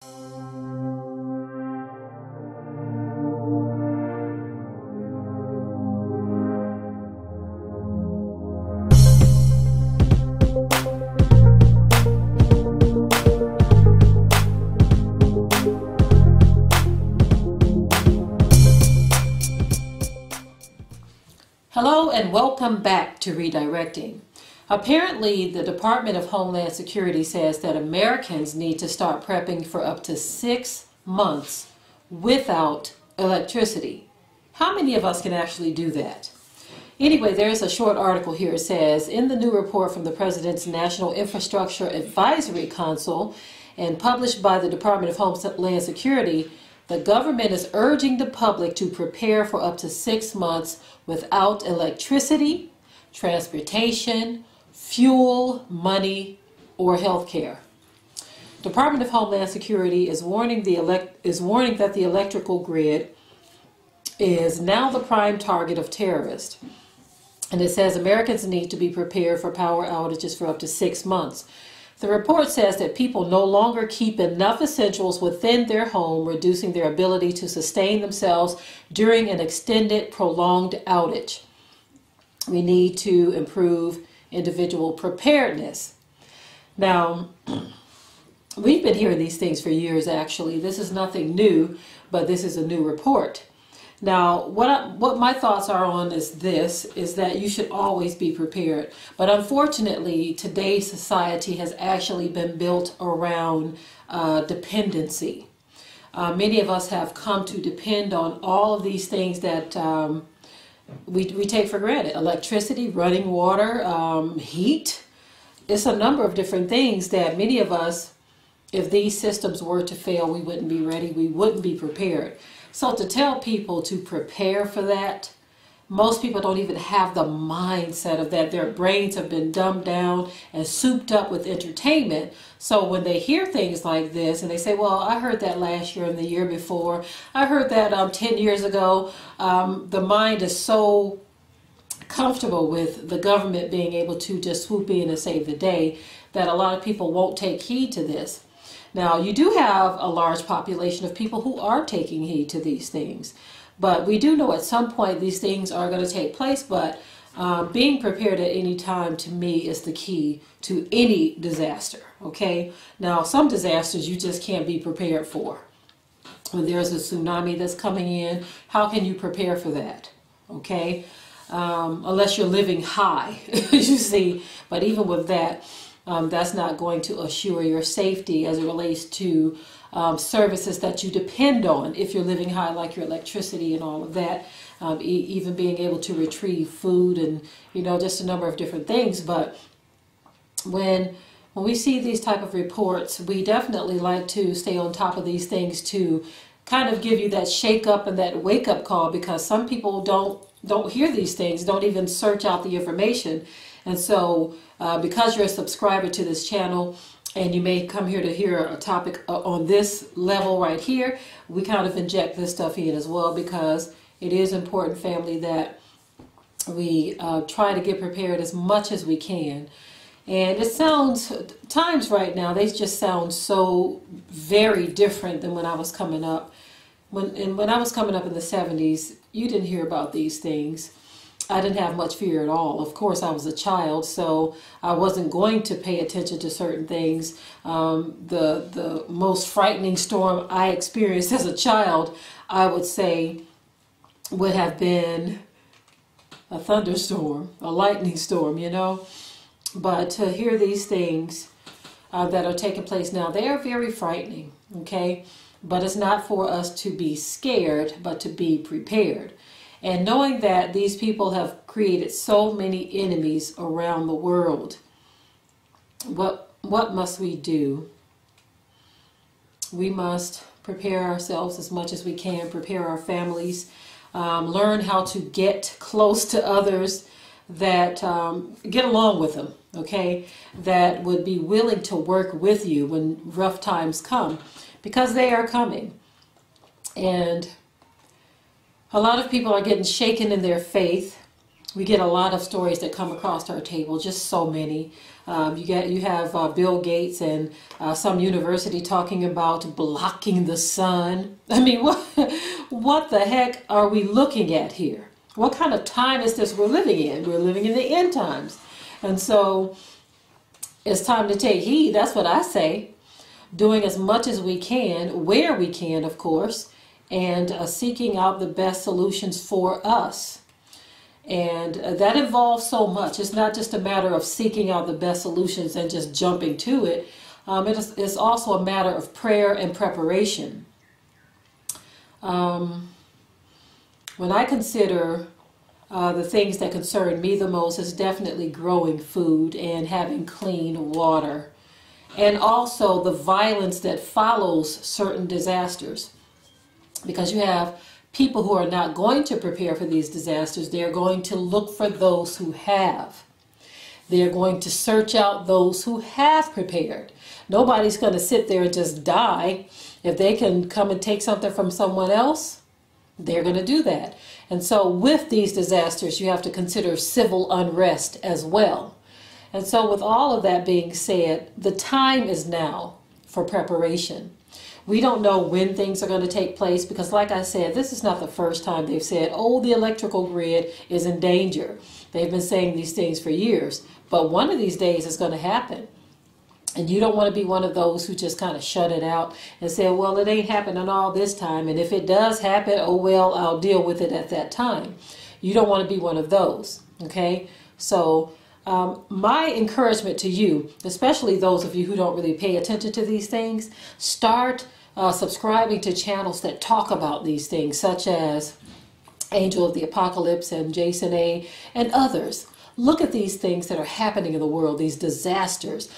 Hello and welcome back to Redirecting. Apparently, the Department of Homeland Security says that Americans need to start prepping for up to 6 months without electricity. How many of us can actually do that? Anyway, there's a short article here. It says, in the new report from the President's National Infrastructure Advisory Council and published by the Department of Homeland Security, the government is urging the public to prepare for up to 6 months without electricity, transportation, fuel, money, or health care. Department of Homeland Security is warning that the electrical grid is now the prime target of terrorists. And it says Americans need to be prepared for power outages for up to 6 months. The report says that people no longer keep enough essentials within their home, reducing their ability to sustain themselves during an extended, prolonged outage. We need to improve individual preparedness. Now, we've been hearing these things for years, actually. This is nothing new, but this is a new report. Now, what my thoughts are on is that you should always be prepared. But unfortunately, today's society has actually been built around dependency. Many of us have come to depend on all of these things that we take for granted. Electricity, running water, heat. It's a number of different things that many of us, if these systems were to fail, we wouldn't be ready, we wouldn't be prepared. So to tell people to prepare for that, most people don't even have the mindset of that. Their brains have been dumbed down and souped up with entertainment. So when they hear things like this and they say, well, I heard that last year and the year before, I heard that 10 years ago, the mind is so comfortable with the government being able to just swoop in and save the day that a lot of people won't take heed to this. Now, you do have a large population of people who are taking heed to these things, but we do know at some point these things are going to take place, but being prepared at any time, to me, is the key to any disaster, okay? Now, some disasters you just can't be prepared for. When there's a tsunami that's coming in, how can you prepare for that, okay? Unless you're living high, you see, but even with that, that's not going to assure your safety as it relates to services that you depend on if you're living high, like your electricity and all of that, even being able to retrieve food and, just a number of different things. But when we see these type of reports, we definitely like to stay on top of these things to kind of give you that shake up and that wake up call, because some people don't hear these things, don't even search out the information. And so because you're a subscriber to this channel and you may come here to hear a topic on this level right here, we kind of inject this stuff in as well, because it is important, family, that we try to get prepared as much as we can. And it sounds, times right now, they just sound so very different than when I was coming up. When I was coming up in the 70s, you didn't hear about these things. I didn't have much fear at all. Of course, I was a child, so I wasn't going to pay attention to certain things. The most frightening storm I experienced as a child, I would say, would have been a thunderstorm, a lightning storm, But to hear these things that are taking place now, they are very frightening, okay? But it's not for us to be scared, but to be prepared. And knowing that these people have created so many enemies around the world, what must we do? We must prepare ourselves as much as we can, prepare our families, learn how to get close to others, that get along with them, okay, that would be willing to work with you when rough times come, because they are coming. And a lot of people are getting shaken in their faith. We get a lot of stories that come across our table, just so many, You have Bill Gates and some university talking about blocking the sun. I mean, what the heck are we looking at here? What kind of time is this we're living in? We're living in the end times. And so it's time to take heed. That's what I say. Doing as much as we can, where we can, of course, and seeking out the best solutions for us. And that involves so much. It's not just a matter of seeking out the best solutions and just jumping to it. It's also a matter of prayer and preparation. When I consider the things that concern me the most, is definitely growing food and having clean water, and also the violence that follows certain disasters. Because you have people who are not going to prepare for these disasters. They're going to look for those who have. They're going to search out those who have prepared. Nobody's going to sit there and just die. If they can come and take something from someone else, they're going to do that. And so with these disasters, you have to consider civil unrest as well. And so with all of that being said, the time is now for preparation. We don't know when things are going to take place because, like I said, this is not the first time they've said, oh, the electrical grid is in danger. They've been saying these things for years. But one of these days it's going to happen. And you don't want to be one of those who just kind of shut it out and say, well, it ain't happening all this time. And if it does happen, oh, well, I'll deal with it at that time. You don't want to be one of those. Okay? So my encouragement to you, especially those of you who don't really pay attention to these things, start subscribing to channels that talk about these things, such as Angel of the Apocalypse and Jason A. and others. Look at these things that are happening in the world, these disasters.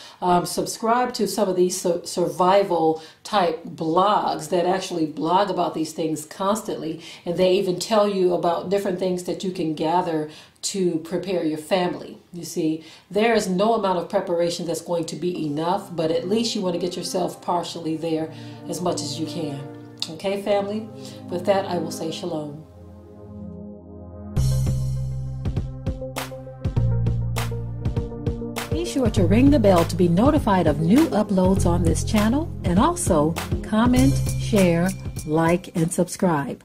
Subscribe to some of these survival type blogs that actually blog about these things constantly. And they even tell you about different things that you can gather to prepare your family. You see, there is no amount of preparation that's going to be enough, but at least you want to get yourself partially there as much as you can. Okay, family? With that, I will say shalom. Be sure to ring the bell to be notified of new uploads on this channel, and also comment, share, like, and subscribe.